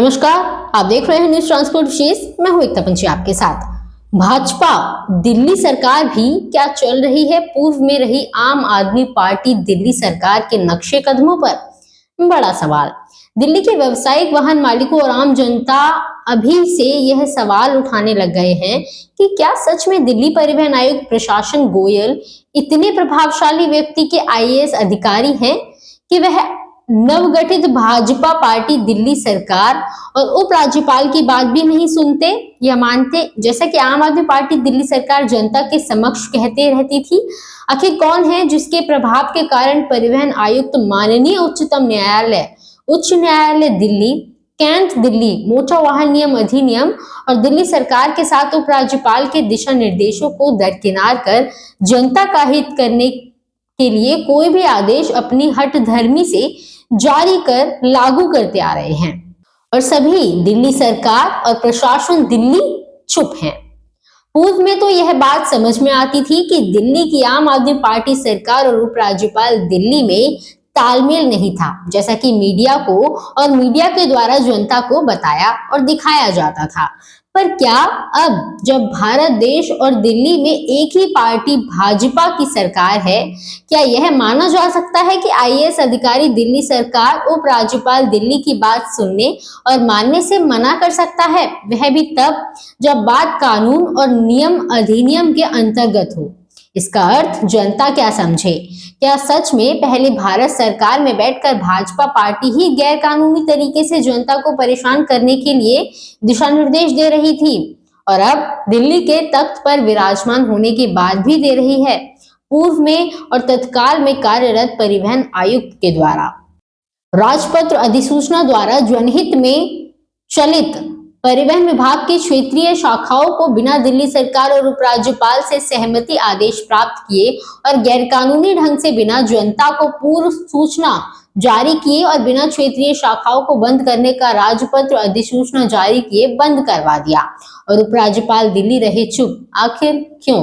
नमस्कार, आप देख रहे हैं न्यूज ट्रांसपोर्ट विशेष। मैं हूं एकता पंची आपके साथ। भाजपा दिल्ली सरकार भी क्या चल रही है पूर्व में रही आम आदमी पार्टी दिल्ली सरकार के नक्शे कदमों पर? बड़ा सवाल। दिल्ली के व्यावसायिक वाहन मालिकों और आम जनता अभी से यह सवाल उठाने लग गए हैं कि क्या सच में दिल्ली परिवहन आयुक्त प्रशासन गोयल इतने प्रभावशाली व्यक्ति के आईएएस अधिकारी हैं कि वह नवगठित भाजपा पार्टी दिल्ली सरकार और उपराज्यपाल की बात भी नहीं सुनते या मानते, जैसा कि आम आदमी पार्टी दिल्ली सरकार जनता के समक्ष कहते रहती थी। आखिर कौन है जिसके प्रभाव के कारण परिवहन आयुक्त माननीय उच्च न्यायालय दिल्ली, कैंट दिल्ली मोटर वाहन नियम अधिनियम और दिल्ली सरकार के साथ उपराज्यपाल के दिशा निर्देशों को दरकिनार कर जनता का हित करने के लिए कोई भी आदेश अपनी हठधर्मी से जारी कर लागू करते आ रहे हैं और सभी दिल्ली सरकार और प्रशासन दिल्ली चुप हैं। पूर्व में तो यह बात समझ में आती थी कि दिल्ली की आम आदमी पार्टी सरकार और उपराज्यपाल दिल्ली में तालमेल नहीं था, जैसा कि मीडिया को और मीडिया के द्वारा जनता को बताया और दिखाया जाता था। पर क्या अब जब भारत देश और दिल्ली में एक ही पार्टी भाजपा की सरकार है, क्या यह माना जा सकता है कि आईएएस अधिकारी दिल्ली सरकार उपराज्यपाल दिल्ली की बात सुनने और मानने से मना कर सकता है? वह भी तब जब बात कानून और नियम अधिनियम के अंतर्गत हो। इसका अर्थ जनता क्या समझे? क्या सच में पहले भारत सरकार में बैठकर भाजपा पार्टी ही गैर कानूनी तरीके से जनता को परेशान करने के लिए दिशा निर्देश दे रही थी और अब दिल्ली के तख्त पर विराजमान होने के बाद भी दे रही है, पूर्व में और तत्काल में कार्यरत परिवहन आयुक्त के द्वारा राजपत्र अधिसूचना द्वारा जनहित में चलित परिवहन विभाग की क्षेत्रीय शाखाओं को बिना दिल्ली सरकार और उपराज्यपाल से सहमति आदेश प्राप्त किए और गैरकानूनी ढंग से बिना जनता को पूर्व सूचना जारी किए और बिना क्षेत्रीय शाखाओं को बंद करने का राजपत्र अधिसूचना जारी किए बंद करवा दिया और उपराज्यपाल दिल्ली रहे चुप। आखिर क्यों?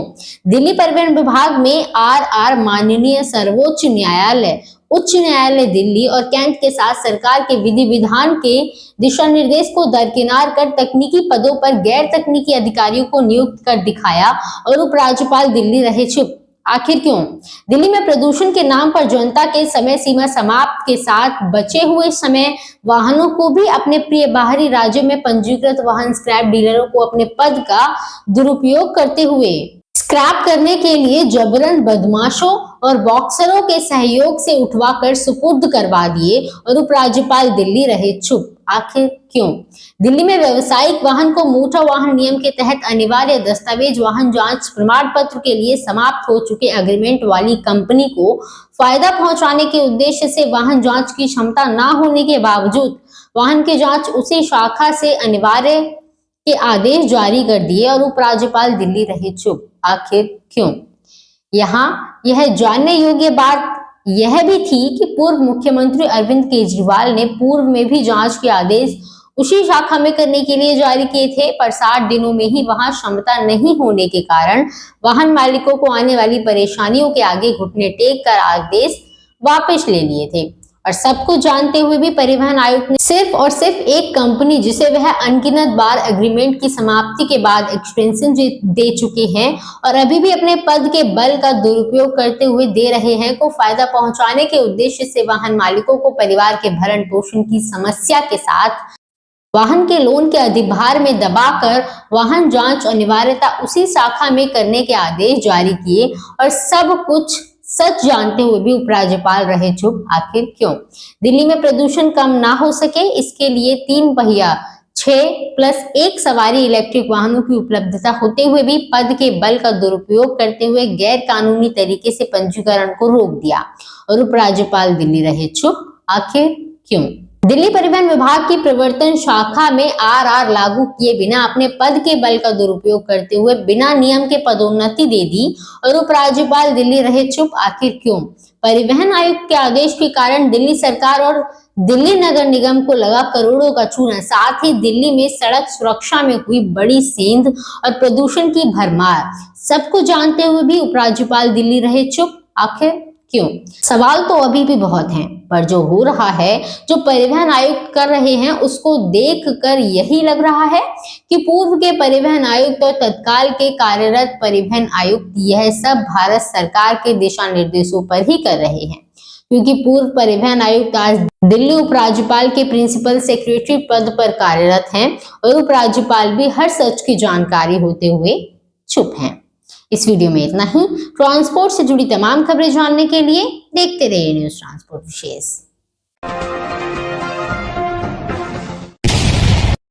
दिल्ली परिवहन विभाग में आर माननीय सर्वोच्च न्यायालय, उच्च न्यायालय दिल्ली और कैंट के साथ सरकार के विधि विधान के दिशा निर्देश को दरकिनार कर तकनीकी पदों पर गैर तकनीकी अधिकारियों को नियुक्त कर दिखाया और उपराज्यपाल दिल्ली रहे चुप। आखिर क्यों? दिल्ली में प्रदूषण के नाम पर जनता के समय सीमा समाप्त के साथ बचे हुए समय वाहनों को भी अपने प्रिय बाहरी राज्यों में पंजीकृत वाहन स्क्रैप डीलरों को अपने पद का दुरुपयोग करते हुए स्क्रैप करने के लिए जबरन बदमाशों और बॉक्सरों के सहयोग से उठवाकर सुपुर्द करवा दिए और उपराज्यपाल दिल्ली रहे चुप। आखिर क्यों? दिल्ली में व्यावसायिक वाहन को मोटर वाहन नियम के तहत अनिवार्य दस्तावेज वाहन जांच प्रमाण पत्र के लिए समाप्त हो चुके एग्रीमेंट वाली कंपनी को फायदा पहुंचाने के उद्देश्य से वाहन जांच की क्षमता न होने के बावजूद वाहन की जांच उसी शाखा से अनिवार्य के आदेश जारी कर दिए और उपराज्यपाल दिल्ली रहे चुप। आखिर क्यों? यहाँ यह जानने योग्य बात यह भी थी कि पूर्व मुख्यमंत्री अरविंद केजरीवाल ने पूर्व में भी जांच के आदेश उसी शाखा में करने के लिए जारी किए थे, पर 60 दिनों में ही वहां क्षमता नहीं होने के कारण वाहन मालिकों को आने वाली परेशानियों के आगे घुटने टेक कर आदेश वापस ले लिए थे। और सब कुछ जानते हुए भी परिवहन आयुक्त ने सिर्फ और सिर्फ एक कंपनी, जिसे वह अनगिनत बार एग्रीमेंट की समाप्ति के बाद एक्सटेंशन दे चुके हैं और अभी भी अपने पद के बल का दुरुपयोग करते हुए दे रहे हैं, को फायदा पहुंचाने के उद्देश्य से वाहन मालिकों को परिवार के भरण पोषण की समस्या के साथ वाहन के लोन के अधिभार में दबाकर वाहन जांच अनिवार्यता उसी शाखा में करने के आदेश जारी किए और सब कुछ सच जानते हुए भी उपराज्यपाल रहे चुप। आखिर क्यों? दिल्ली में प्रदूषण कम ना हो सके, इसके लिए 3 पहिया 6+1 सवारी इलेक्ट्रिक वाहनों की उपलब्धता होते हुए भी पद के बल का दुरुपयोग करते हुए गैर कानूनी तरीके से पंजीकरण को रोक दिया और उपराज्यपाल दिल्ली रहे चुप। आखिर क्यों? दिल्ली परिवहन विभाग की प्रवर्तन शाखा में आर लागू किए बिना अपने पद के बल का दुरुपयोग करते हुए बिना नियम के पदोन्नति दे दी और उपराज्यपाल दिल्ली रहे चुप। आखिर क्यों? परिवहन आयुक्त के आदेश के कारण दिल्ली सरकार और दिल्ली नगर निगम को लगा करोड़ों का चूना, साथ ही दिल्ली में सड़क सुरक्षा में हुई बड़ी सेंध और प्रदूषण की भरमार, सबको जानते हुए भी उपराज्यपाल दिल्ली रहे चुप। आखिर क्यों? सवाल तो अभी भी बहुत हैं, पर जो हो रहा है, जो परिवहन आयुक्त कर रहे हैं, उसको देखकर यही लग रहा है कि पूर्व के परिवहन आयुक्त और तत्काल के कार्यरत परिवहन आयुक्त यह सब भारत सरकार के दिशा निर्देशों पर ही कर रहे हैं, क्योंकि पूर्व परिवहन आयुक्त आज दिल्ली उपराज्यपाल के प्रिंसिपल सेक्रेटरी पद पर कार्यरत हैं और उपराज्यपाल भी हर सच की जानकारी होते हुए चुप हैं। इस वीडियो में इतना ही। ट्रांसपोर्ट से जुड़ी तमाम खबरें जानने के लिए देखते रहिए न्यूज़ ट्रांसपोर्ट विशेष।